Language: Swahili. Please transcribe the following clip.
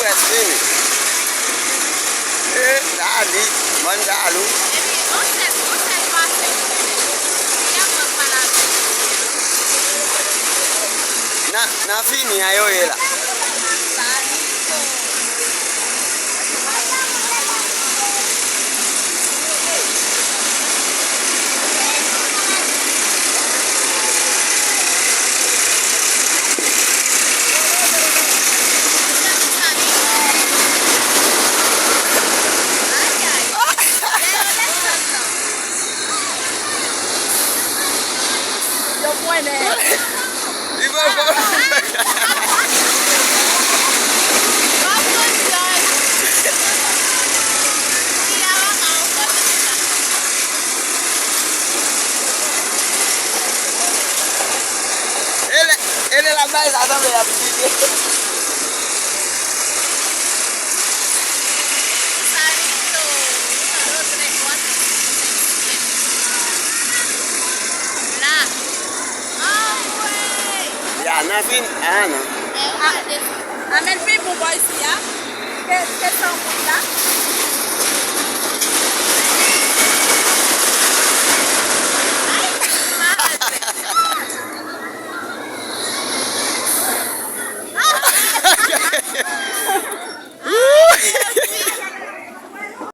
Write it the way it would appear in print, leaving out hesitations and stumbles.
resini. Dali, mandalu. Na fini ayo ela. Ele la mais ada me abdi. Ya, Nafin, ano? Amel film boys ya. Que são lá?